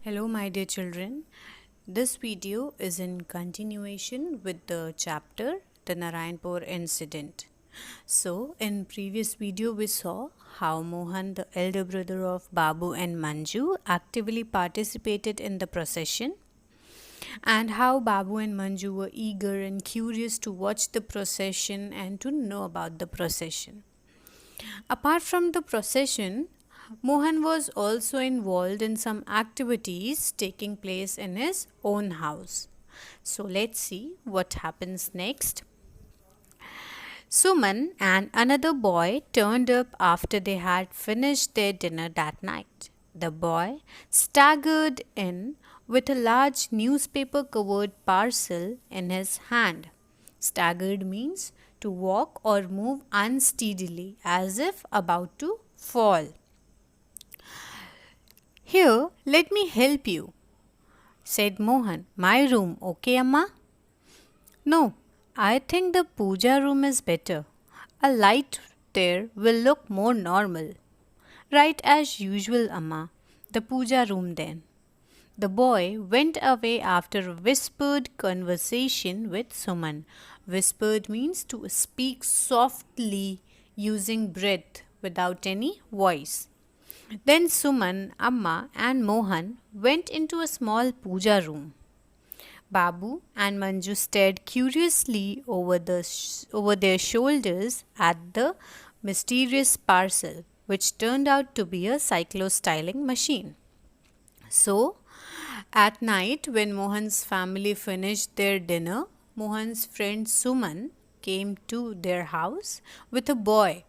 Hello, my dear children. This video is in continuation with the chapter The Narayanpur Incident. So, in previous video we saw how Mohan, the elder brother of Babu and Manju, actively participated in the procession, and how Babu and Manju were eager and curious to watch the procession and to know about the procession. Apart from the procession, Mohan was also involved in some activities taking place in his own house. So let's see what happens next. Suman and another boy turned up after they had finished their dinner that night. The boy staggered in with a large newspaper covered parcel in his hand. Staggered means to walk or move unsteadily as if about to fall. Here, let me help you, said Mohan. My room, okay, Amma? No, I think the puja room is better. A light there will look more normal. Right as usual, Amma. The puja room then. The boy went away after a whispered conversation with Suman. Whispered means to speak softly using breath without any voice. Then Suman, Amma, and Mohan went into a small puja room. Babu and Manju stared curiously over their shoulders at the mysterious parcel, which turned out to be a cyclo-styling machine. So, at night, when Mohan's family finished their dinner, Mohan's friend Suman came to their house with a boy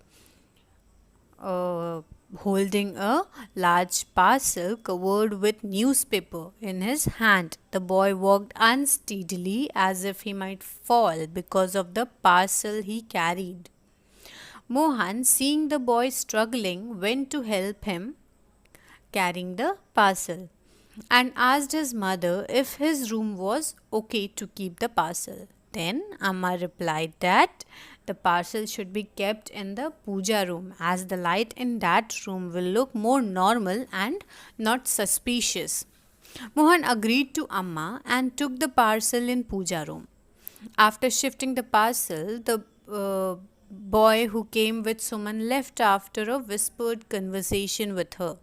holding a large parcel covered with newspaper in his hand. The boy walked unsteadily as if he might fall because of the parcel he carried. Mohan, seeing the boy struggling, went to help him carrying the parcel and asked his mother if his room was okay to keep the parcel. Then Amma replied that the parcel should be kept in the puja room as the light in that room will look more normal and not suspicious. Mohan agreed to Amma and took the parcel in puja room. After shifting the parcel, the boy who came with Suman left after a whispered conversation with her.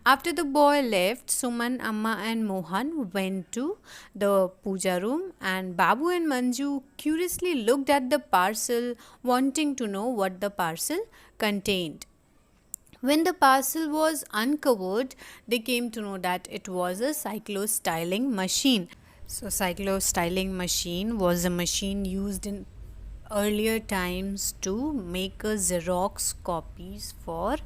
After the boy left, Suman, Amma and Mohan went to the puja room and Babu and Manju curiously looked at the parcel, wanting to know what the parcel contained. When the parcel was uncovered, they came to know that it was a cyclo-styling machine. So cyclo-styling machine was a machine used in earlier times to make a Xerox copies for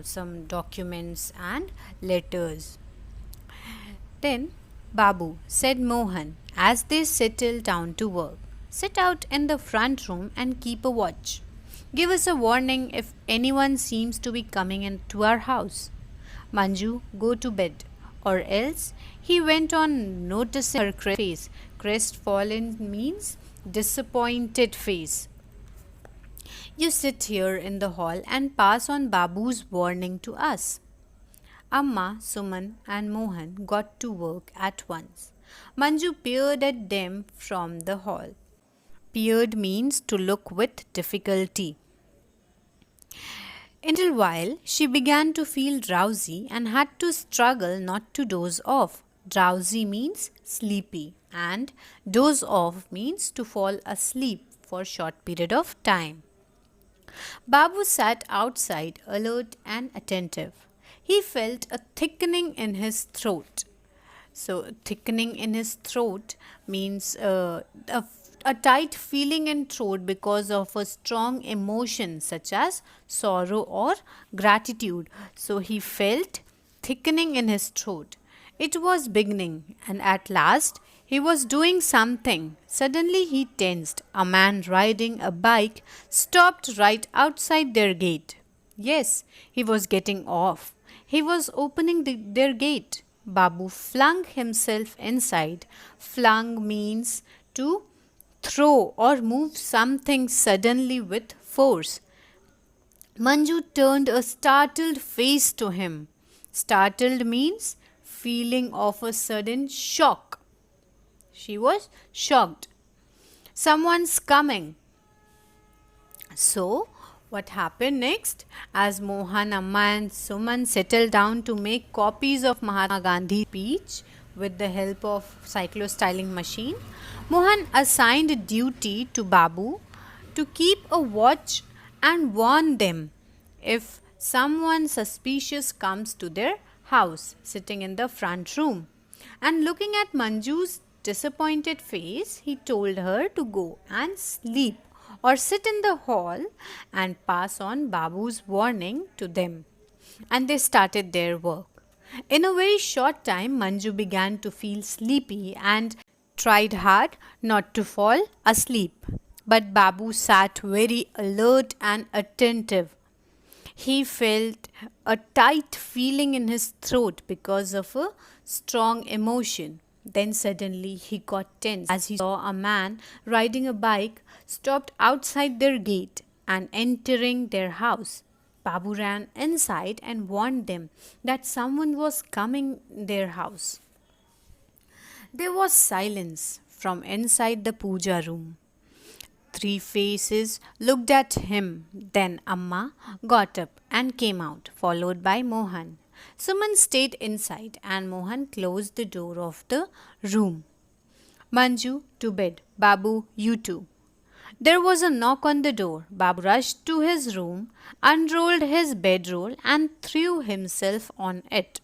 some documents and letters. Then Babu, said Mohan, as they settled down to work, sit out in the front room and keep a watch. Give us a warning if anyone seems to be coming into our house. Manju, go to bed. Or else, he went on noticing her face. Crestfallen means disappointed face. You sit here in the hall and pass on Babu's warning to us. Amma, Suman, and Mohan got to work at once. Manju peered at them from the hall. Peered means to look with difficulty. In a little while, she began to feel drowsy and had to struggle not to doze off. Drowsy means sleepy, and doze off means to fall asleep for a short period of time. Babu sat outside, alert and attentive. He felt a thickening in his throat. So, thickening in his throat means a tight feeling in throat because of a strong emotion such as sorrow or gratitude. So, he felt thickening in his throat. It was beginning, and at last he was doing something. Suddenly he tensed. A man riding a bike stopped right outside their gate. Yes, he was getting off. He was opening their gate. Babu flung himself inside. Flung means to throw or move something suddenly with force. Manju turned a startled face to him. Startled means feeling of a sudden shock. She was shocked. Someone's coming. So, what happened next? As Mohan, Amma and Suman settled down to make copies of Mahatma Gandhi's speech with the help of cyclo-styling machine, Mohan assigned a duty to Babu to keep a watch and warn them if someone suspicious comes to their house sitting in the front room. And looking at Manju's disappointed face, he told her to go and sleep or sit in the hall and pass on Babu's warning to them. And they started their work. In a very short time, Manju began to feel sleepy and tried hard not to fall asleep. But Babu sat very alert and attentive. He felt a tight feeling in his throat because of a strong emotion. Then suddenly he got tense as he saw a man riding a bike stopped outside their gate and entering their house. Babu ran inside and warned them that someone was coming their house. There was silence from inside the puja room. Three faces looked at him. Then Amma got up and came out, followed by Mohan. Suman stayed inside and Mohan closed the door of the room. Manju, to bed. Babu, you too. There was a knock on the door. Babu rushed to his room, unrolled his bedroll and threw himself on it.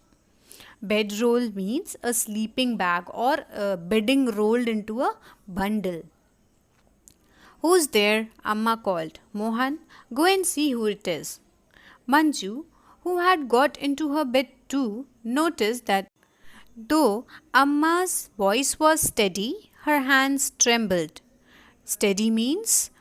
Bedroll means a sleeping bag or a bedding rolled into a bundle. Who's there? Amma called. Mohan, go and see who it is. Manju, who had got into her bed too, noticed that though Amma's voice was steady, her hands trembled. Steady means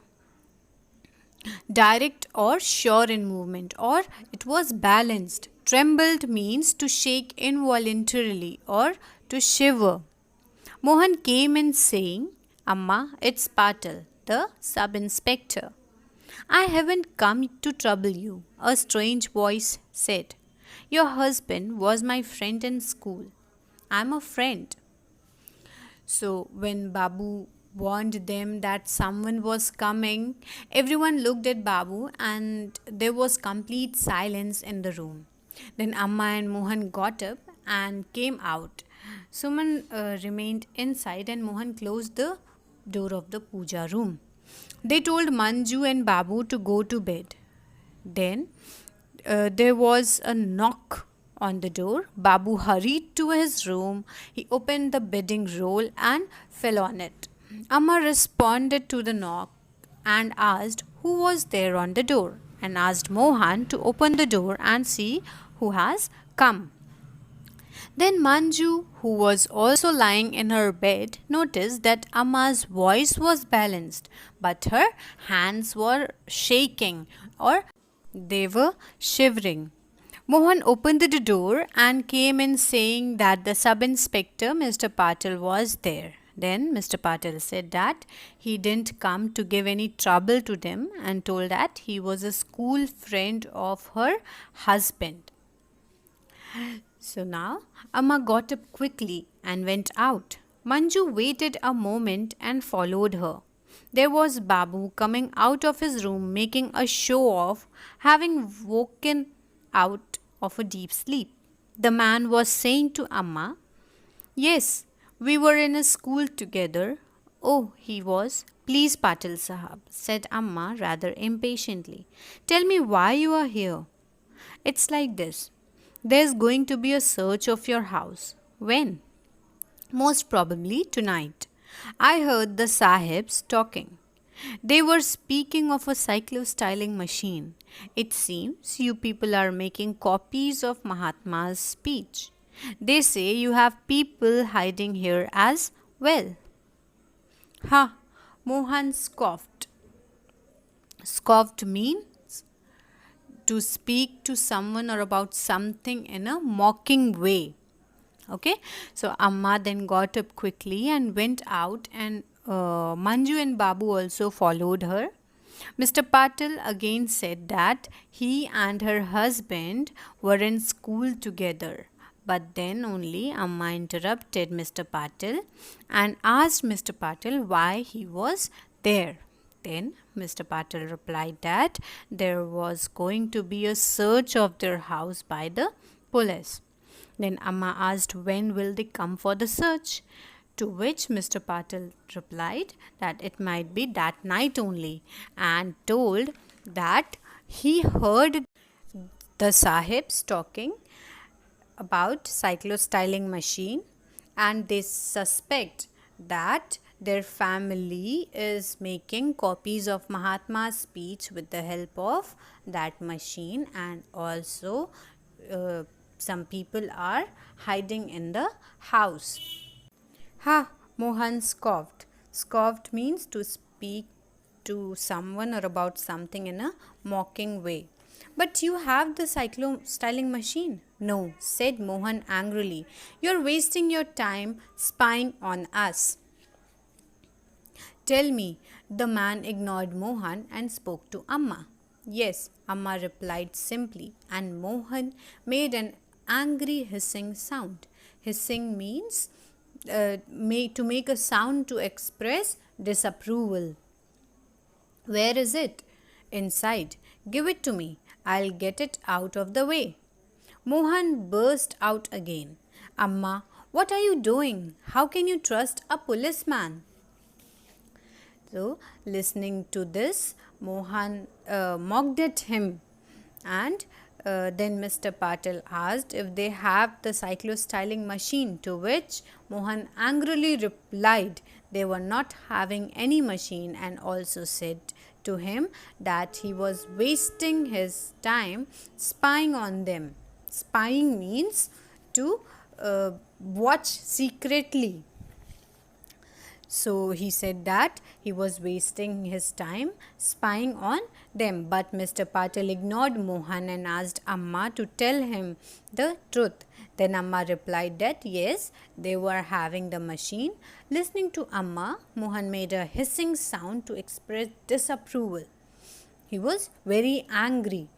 direct or sure in movement, or it was balanced. Trembled means to shake involuntarily or to shiver. Mohan came in saying, Amma, it's Patil, the sub-inspector. I haven't come to trouble you, a strange voice said. Your husband was my friend in school. I'm a friend. So when Babu warned them that someone was coming, everyone looked at Babu and there was complete silence in the room. Then Amma and Mohan got up and came out. Suman remained inside and Mohan closed the door of the puja room. They told Manju and Babu to go to bed. Then there was a knock on the door. Babu hurried to his room. He opened the bedding roll and fell on it. Amma responded to the knock and asked who was there on the door and asked Mohan to open the door and see who has come. Then Manju, who was also lying in her bed, noticed that Amma's voice was balanced, but her hands were shaking or they were shivering. Mohan opened the door and came in saying that the sub-inspector, Mr. Patil, was there. Then Mr. Patil said that he didn't come to give any trouble to them and told that he was a school friend of her husband. So now Amma got up quickly and went out. Manju waited a moment and followed her. There was Babu coming out of his room making a show of having woken out of a deep sleep. The man was saying to Amma, Yes, we were in a school together. Oh, he was. Please, Patil Sahab, said Amma rather impatiently. Tell me why you are here. It's like this. There's going to be a search of your house. When? Most probably tonight. I heard the Sahibs talking. They were speaking of a cyclo-styling machine. It seems you people are making copies of Mahatma's speech. They say you have people hiding here as well. Ha! Mohan scoffed. Scoffed means to speak to someone or about something in a mocking way. Okay, so Amma then got up quickly and went out, and Manju and Babu also followed her. Mr. Patil again said that he and her husband were in school together. But then only Amma interrupted Mr. Patil and asked Mr. Patil why he was there. Then Mr. Patil replied that there was going to be a search of their house by the police. Then Amma asked when will they come for the search, to which Mr. Patil replied that it might be that night only, and told that he heard the sahibs talking about cyclostyling machine, and they suspect that their family is making copies of Mahatma's speech with the help of that machine, and also some people are hiding in the house. Ha! Mohan scoffed. Scoffed means to speak to someone or about something in a mocking way. But you have the cyclo-styling machine. No, said Mohan angrily. You're wasting your time spying on us. Tell me. The man ignored Mohan and spoke to Amma. Yes, Amma replied simply, and Mohan made an angry hissing sound. Hissing means to make a sound to express disapproval. Where is it? Inside. Give it to me. I'll get it out of the way. Mohan burst out again. Amma, what are you doing? How can you trust a policeman? So, listening to this, Mohan mocked at him, and then Mr. Patil asked if they have the cyclostyling machine, to which Mohan angrily replied they were not having any machine, and also said to him that he was wasting his time spying on them. Spying means to watch secretly. So he said that he was wasting his time spying on them. But Mr. Patil ignored Mohan and asked Amma to tell him the truth. Then Amma replied that yes, they were having the machine. Listening to Amma, Mohan made a hissing sound to express disapproval. He was very angry.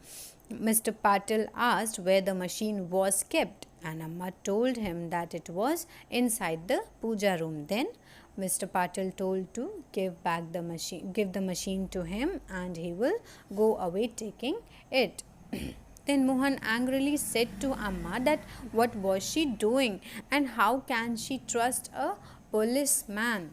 Mr. Patil asked where the machine was kept, and Amma told him that it was inside the puja room. Then Mr. Patil told to give the machine to him, and he will go away taking it. Then Mohan angrily said to Amma that what was she doing and how can she trust a policeman?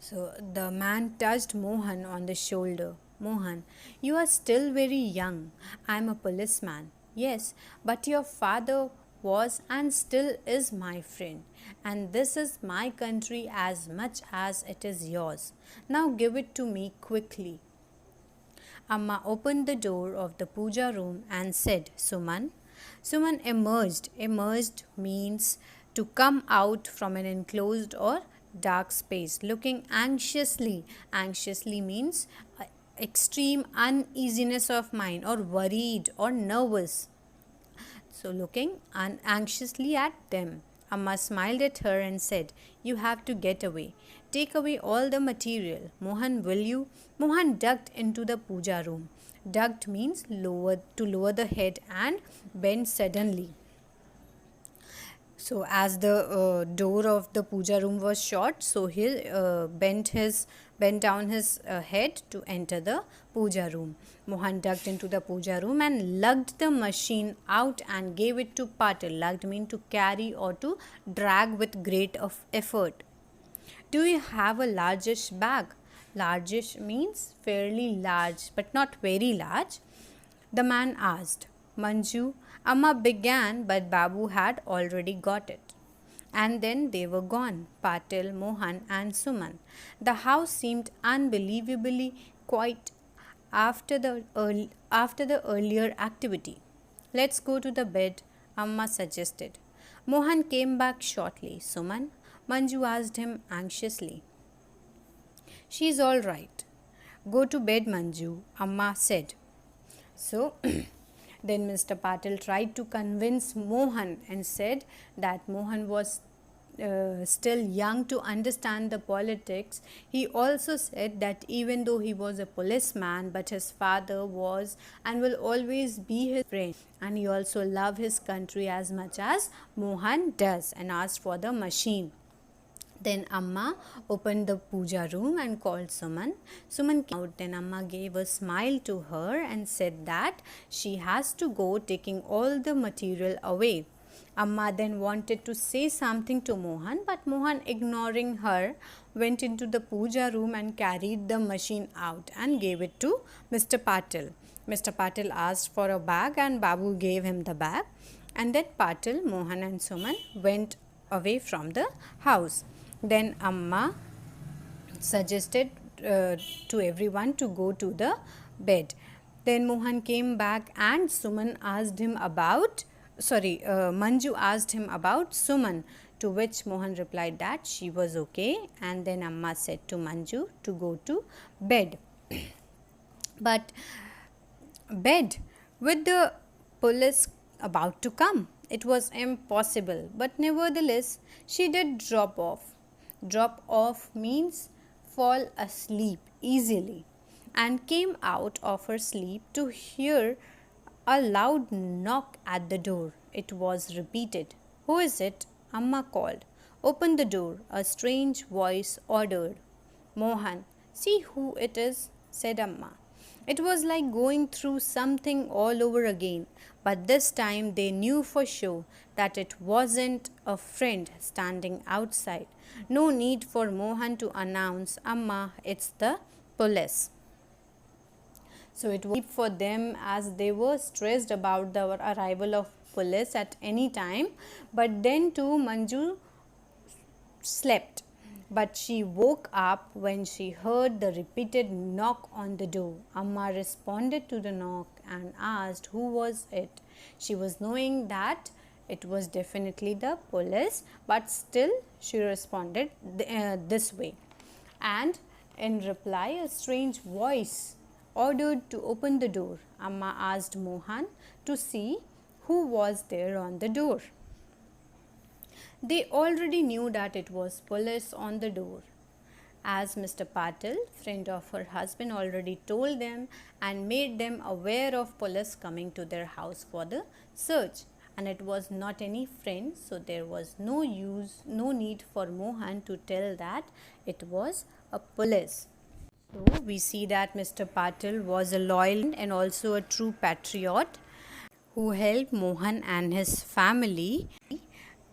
So the man touched Mohan on the shoulder. Mohan, you are still very young. I am a policeman. Yes, but your father was and still is my friend, and this is my country as much as it is yours. Now give it to me quickly. Amma opened the door of the puja room and said, Suman. Suman emerged. Emerged means to come out from an enclosed or dark space, looking anxiously. Anxiously means extreme uneasiness of mind, or worried or nervous. So looking anxiously at them. Amma smiled at her and said, You have to get away. Take away all the material. Mohan, will you? Mohan ducked into the puja room. Ducked means to lower the head and bend suddenly. So as the door of the puja room was short, so he bent down his head to enter the puja room. Mohan ducked into the puja room and lugged the machine out and gave it to Patil. Lugged means to carry or to drag with great effort. Do you have a largish bag? Largish means fairly large but not very large. The man asked. Manju, Amma began, but Babu had already got it. And then they were gone, Patil, Mohan and Suman. The house seemed unbelievably quiet after the earlier activity. Let's go to the bed, Amma suggested. Mohan came back shortly. Suman, Manju asked him anxiously. She's all right. Go to bed, Manju, Amma said. So, then Mr. Patil tried to convince Mohan and said that Mohan was still young to understand the politics, he also said that even though he was a policeman, but his father was and will always be his friend, and he also loved his country as much as Mohan does, and asked for the machine. Then Amma opened the puja room and called Suman. Suman came out. Then Amma gave a smile to her and said that she has to go, taking all the material away. Amma then wanted to say something to Mohan, but Mohan, ignoring her, went into the puja room and carried the machine out and gave it to Mr. Patil. Mr. Patil asked for a bag and Babu gave him the bag. And then Patil, Mohan and Suman went away from the house. Then Amma suggested to everyone to go to the bed. Then Mohan came back and Suman asked him about, Manju asked him about Suman, to which Mohan replied that she was okay. And then Amma said to Manju to go to bed. But bed with the police about to come, it was impossible, but nevertheless she did drop off. Drop off means fall asleep easily, and came out of her sleep to hear a loud knock at the door. It was repeated. "Who is it?" Amma called. "Open the door," a strange voice ordered. "Mohan." "See who it is," said Amma. It was like going through something all over again, but this time they knew for sure that it wasn't a friend standing outside. No need for Mohan to announce, "Amma, it's the police." So it was for them, as they were stressed about the arrival of police at any time. But then too Manju slept. But she woke up when she heard the repeated knock on the door. Amma responded to the knock and asked who was it. She was knowing that it was definitely the police, but still she responded this way. And in reply, a strange voice ordered to open the door. Amma asked Mohan to see who was there on the door. They already knew that it was police on the door, as Mr. Patil, friend of her husband, already told them and made them aware of police coming to their house for the search. And it was not any friend, so there was no need for Mohan to tell that it was a police. So we see that Mr. Patil was a loyal and also a true patriot who helped Mohan and his family.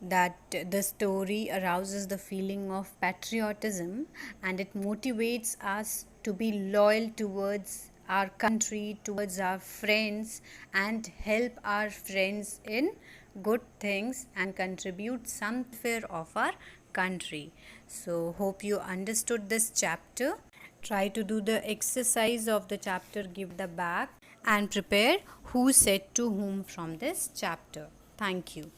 That the story arouses the feeling of patriotism, and it motivates us to be loyal towards our country, towards our friends, and help our friends in good things and contribute some fair of our country. So hope you understood this chapter. Try to do the exercise of the chapter, give the back, and prepare who said to whom from this chapter. Thank you.